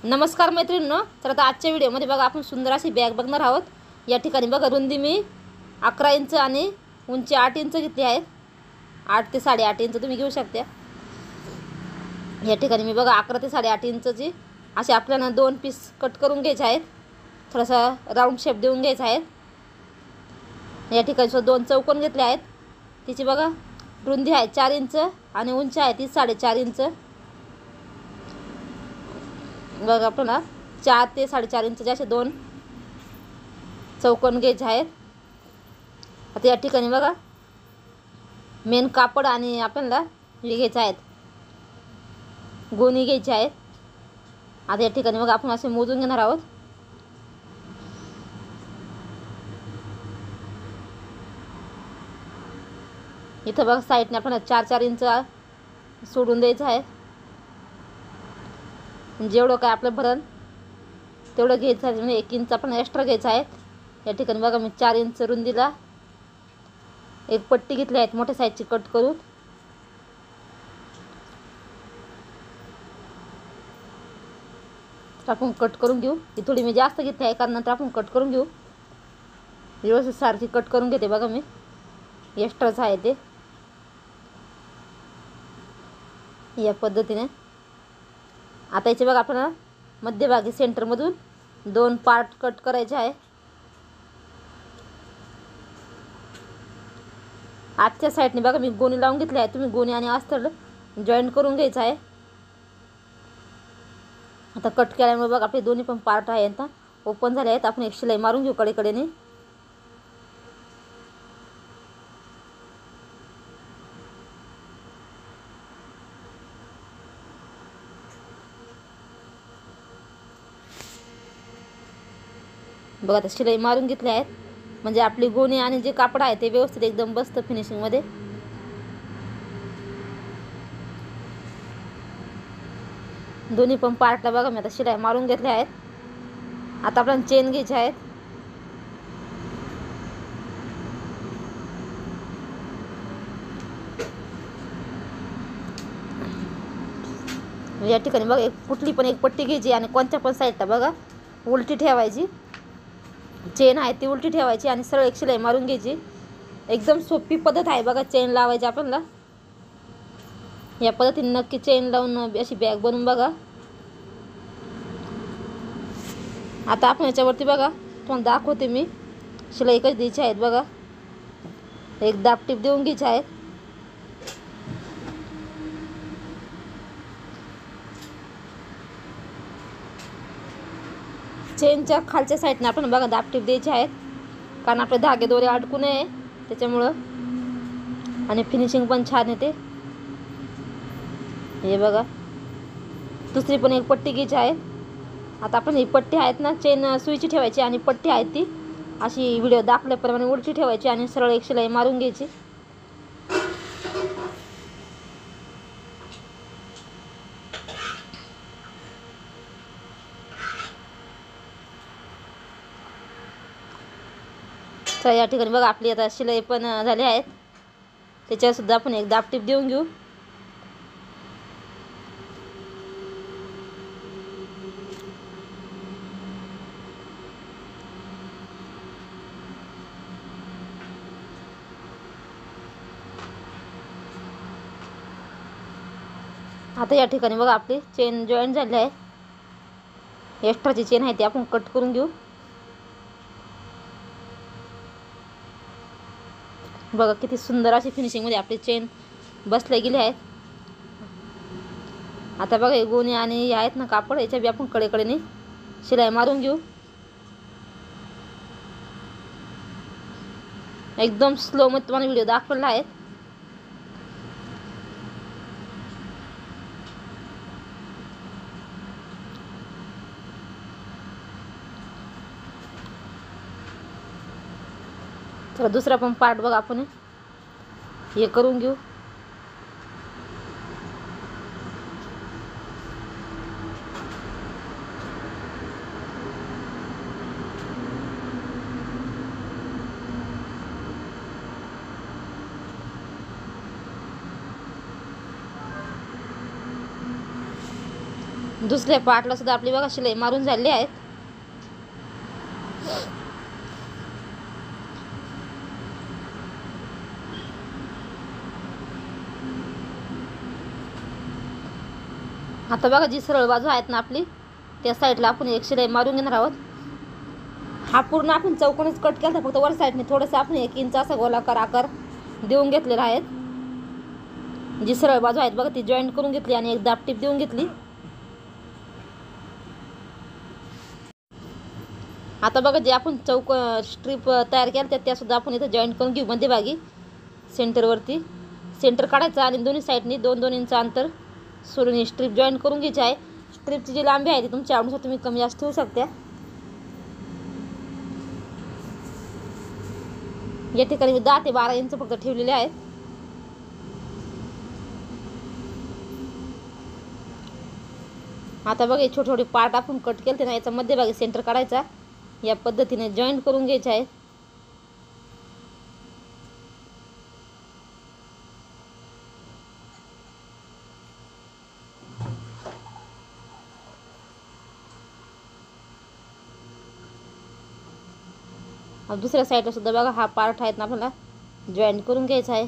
नमस्कार मैत्रिणींनो, तर आता आजच्या व्हिडिओमध्ये बघा आपण सुंदर अशी बॅग बघणार आहोत। या ठिकाणी बघा रुंदी मी 11 इंच आणि उंची 8 इंच घेतली आहे। 8 ते 8.5 इंच तुम्ही घेऊ शकता। या ठिकाणी मी बघा 11 ते 8.5 इंचची असे आपल्याला 2 पीस कट करून घ्यायचे आहेत। थोडासा राऊंड शेप देऊन घ्यायचा आहे। या ठिकाणी 2 चौकोन घेतले आहेत। तिची बघा रुंदी आहे 4 इंच आणि उंची आहे ती 4.5 इंच। बघा आपल्याला 4 ते 4.5 इंचचे असे 2 चौकोन घ्यायचे आहेत। आता या ठिकाणी बघा मेन कापड आणि आपल्याला हे घ्यायचे आहेत, गोणी घ्यायची आहेत। आता या ठिकाणी बघा आपण असे मोजून घेणार आहोत। इथं बघा साईडने आपल्याला 4-4 इंच सोडून द्यायचं आहे। जेवढं काय आपलं भरण तेवढं घ्यायचं आहे, म्हणजे 1 इंच आपण एक्स्ट्रा घ्यायचं आहे। या ठिकाणी बघा मी 4 इंच रुंदीला एक पट्टी घेतली आहे मोठ्या साईजची कट करून। आपण कट करून घेऊ। ही थोडी मी जास्त घेतली आहे कारण नंतर आपण कट करून घेऊ। व्यवस्थित सारखी कट करून घेते बघा मी, एक्स्ट्राच आहे ते या पद्धतीने। आता याचे बघा आपल्याला मध्यभागी सेंटरमधून 2 पार्ट कट करायचे आहे। आजच्या साईडने बघा मी गोणी लावून घेतली आहे, तुम्ही गोणी आणि अस्तर जॉईंट करून घ्यायचं आहे। आता कट केल्यामुळे बघा आपले दोन्ही पण पार्ट आहे आता ओपन झाले आहेत। आपण एक शिलाई मारून घेऊ कडेकडेने। बघा आता शिलाई मारून घेतली आहेत, म्हणजे आपली गोणी आणि जे कापड आहे ते व्यवस्थित एकदम बसतं फिनिशिंग मध्ये। दोन्ही पण पार्टला बघा मी आता शिलाई मारून घेतल्या आहेत। आता आपल्याला चेन घ्यायची आहेत। या ठिकाणी बघा एक कुठली पण एक पट्टी घ्यायची आणि कोणत्या पण साईडला बघा उलटी ठेवायची। चेन आहे ती उलटी ठेवायची आणि सरळ एक शिलाई मारून घ्यायची। एकदम सोपी पद्धत आहे बघा चेन लावायची आपल्याला। या पद्धतीने नक्की चेन लावून अशी बॅग बनवून बघा। आता आपण याच्यावरती बघा तुम्हाला दाखवते मी शिलाई कशी द्यायची आहेत। बघा एक दाब टीप देऊन घ्यायची आहे। चेनच्या खालच्या साईडने आपण बघा दाब टीप द्यायची आहेत, कारण आपले धागे दोरे अडकू नये त्याच्यामुळं, आणि फिनिशिंग पण छान येते। हे बघा दुसरी पण एक पट्टी घ्यायची आहे। आता आपण ही पट्टी आहेत ना चेन सुईची ठेवायची आणि पट्टी आहे ती अशी व्हिडिओ दाखवल्याप्रमाणे उलटी ठेवायची आणि सरळ एक शिलाई मारून घ्यायची। तर या ठिकाणी बघा आपली आता शिलाई पण झाली आहेत, त्याच्यावर सुद्धा आपण एक दाब टीप देऊन घेऊ। आता या ठिकाणी बघा आपली चेन जॉईंट झाली आहे। एक्स्ट्राची चेन आहे ती आपण कट करून घेऊ। बघा किती सुंदर अशी फिनिशिंग मध्ये आपली चेन बसले गेली आहे। आता बघा हे गोणी आणि हे आहेत ना कापड, याच्या बी आपण कडेकडेने शिलाई मारून घेऊ। एकदम स्लो मध्ये तुम्हाला व्हिडिओ दाखवला आहे। तर दुसरा पण पार्ट बघा आपण हे करून घेऊ। दुसऱ्या पार्टला सुद्धा आपली बघा शिलाई मारून झालेली आहेत. आता बघा जी सरळ बाजू आहेत ना आपली, त्या साईडला आपण एक शिलाई मारून घेणार आहोत. हा पूर्ण आपण चौकोनच कट केला, फक्त वर साईडने थोडंसं आपण 1 इंच असा गोलाकार आकार देऊन घेतलेला आहे. जी सरळ बाजू आहेत बघा ती जॉईंट करून घेतली आणि एक दाब टीप देऊन घेतली. आता बघा जे आपण चौक स्ट्रीप तयार केल्या त्या सुद्धा आपण इथं जॉईंट करून घेऊ मध्यभागी सेंटरवरती. सेंटर काढायचं आणि दोन्ही साईडनी 2-2 इंच अंतर सोडून ही स्ट्रीप जॉईंट करून घ्यायची आहे. स्ट्रीपची जी लांबी आहे ती तुमच्या आवडीनुसार तुम्ही कमी जास्त ठेवू शकता. या ठिकाणी मी 10 ते 12 इंच फक्त ठेवलेले आहेत. आता बघा छोटे छोटे पार्ट आपण कट केले ना, याचा मध्यभागी सेंटर काढायचा, या पद्धतीने जॉईंट करून घ्यायचे आहे. दुसऱ्या साईडला सुद्धा बघा हा पार्ट आहेत ना आपल्याला जॉईंट करून घ्यायचा आहे.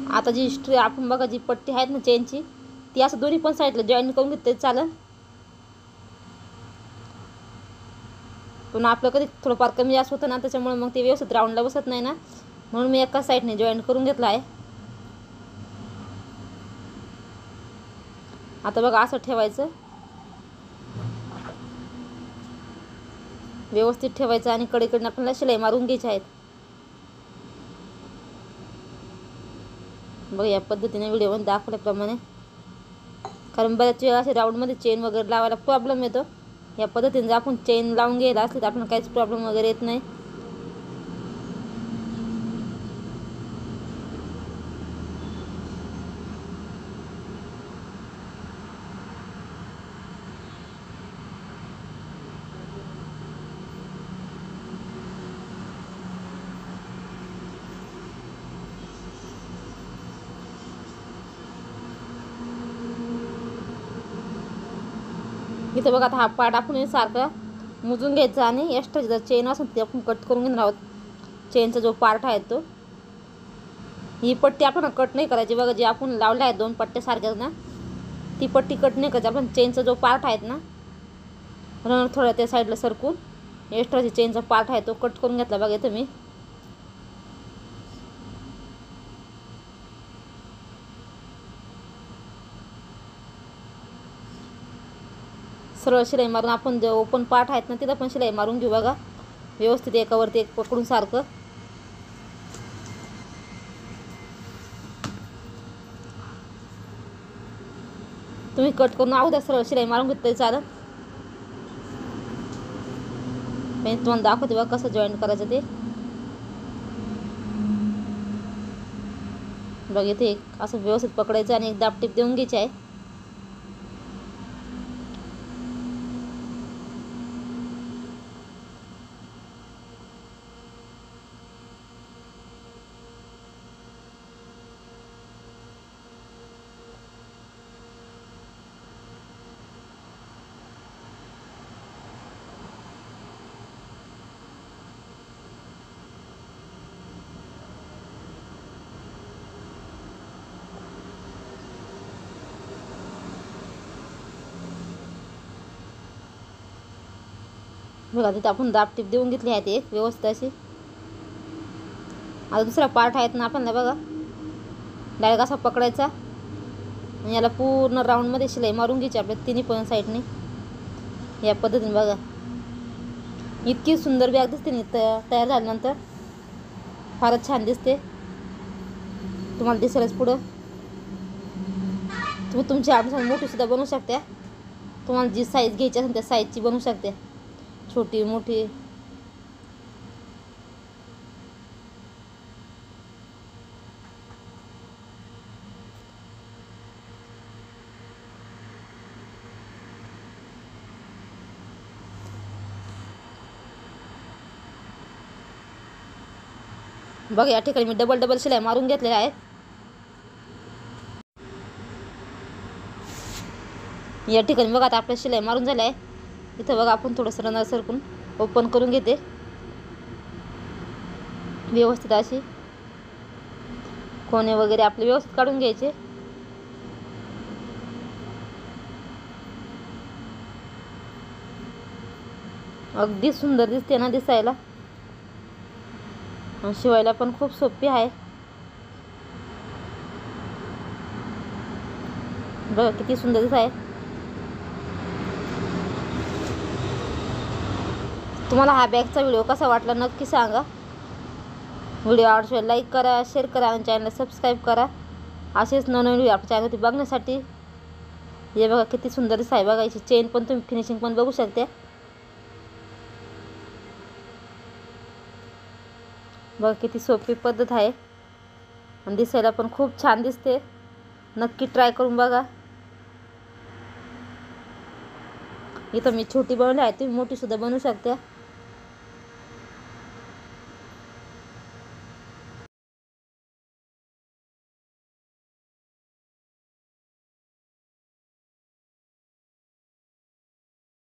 आता जी आपण बघा जी पट्टी आहेत ना चेनची, ती असं दोन्ही पण साईडला जॉईन करून घेतली चालेल. पण आपलं कधी थोडंफार कमी जास्त होतं ना, त्याच्यामुळे मग ते व्यवस्थित राऊंडला बसत नाही ना, म्हणून मी एका साईडने जॉईन करून घेतला आहे. आता बघा असं ठेवायचं, व्यवस्थित ठेवायचं आणि कडेकडनं आपल्याला शिलाई मारून घ्यायची आहेत. बघा या पद्धतीने व्हिडिओमध्ये दाखवल्याप्रमाणे, कारण बऱ्याच वेळा असे राऊंडमध्ये चेन वगैरे लावायला प्रॉब्लेम येतो. या पद्धतीने जर आपण चेन लावून घ्यायला असली तर आपल्याला काहीच प्रॉब्लेम वगैरे येत नाही. इथं बघा आता हा पार्ट आपण सारखा मोजून घ्यायचा आणि एक्स्ट्रा जर चेन असेल ते आपण कट करून घेणार आहोत. चेनचा जो पार्ट आहे तो, ही पट्टी आपण कट नाही करायची बघा. जी आपण लावल्या आहेत 2 पट्ट्या सारख्याच ना, ती पट्टी कट नाही करायची. आपण चेनचा जो पार्ट आहेत ना रनर थोडा त्या साईडला सरकून एक्स्ट्राची चेनचा पार्ट आहे तो कट करून घेतला बघा इथं मी. सरळ शिलाई मारून आपण जे ओपन पार्ट आहेत ना तिथं पण शिलाई मारून घेऊ बघा, व्यवस्थित एकावरती एक पकडून सारखं. तुम्ही कट करून अगोदर सरळ शिलाई मारून घेतलं तरी चालेल. मी तुम्हाला दाखवते बघा कसं जॉईन करायचं ते. बघा इथे एक असं व्यवस्थित पकडायचं आणि एक दाब टीप देऊन घ्यायची आहे. बघा तिथं आपण दाब टीप देऊन घेतली आहे एक व्यवस्थित अशी. आता दुसरा पार्ट आहेत ना आपण बघा डायरेक्ट असा पकडायचा आणि याला पूर्ण राऊंडमध्ये शिलाई मारून घ्यायची आपल्या तिन्ही पण साईडने. या पद्धतीने बघा इतकी सुंदर बॅग दिसते ना तयार झाल्यानंतर, फारच छान दिसते. तुम्हाला दिसेलच पुढं. तुम्ही तुमच्या आवडीनुसार मोठीसुद्धा बनवू शकता. तुम्हाला जी साईज घ्यायची असेल त्या साईजची बनवू शकते, छोटी मोठी. बघा या ठिकाणी मी डबल डबल शिलाई मारून घेतलेल्या आहेत. या ठिकाणी बघा आता आपल्या शिलाई मारून झाल्या आहे. इथं बघा आपण थोडंसं रनर सरकून ओपन करून घेते व्यवस्थित. अशी कोणे वगैरे आपले व्यवस्थित काढून घ्यायचे. अगदी सुंदर दिसते ना दिसायला, आणि शिवायला पण खूप सोपी आहे. बघा किती सुंदर दिसत आहे. तुम्हाला हा बॅगचा व्हिडिओ कसा वाटला नक्की सांगा. व्हिडिओ आवडल्यास लाईक करा, शेअर करा आणि चॅनलला सबस्क्राईब करा. असेच नवनवीन व्हिडिओ आपल्या चॅनलवरती बघण्यासाठी. हे बघा किती सुंदर दिसत आहे. बघा याची चेन पण तुम्ही फिनिशिंग पण बघू शकता. बघा किती सोपी पद्धत आहे आणि दिसायला पण खूप छान दिसते. नक्की ट्राय करून बघा. इथं मी छोटी बनवली आहे, तुम्ही मोठी सुद्धा बनवू शकता.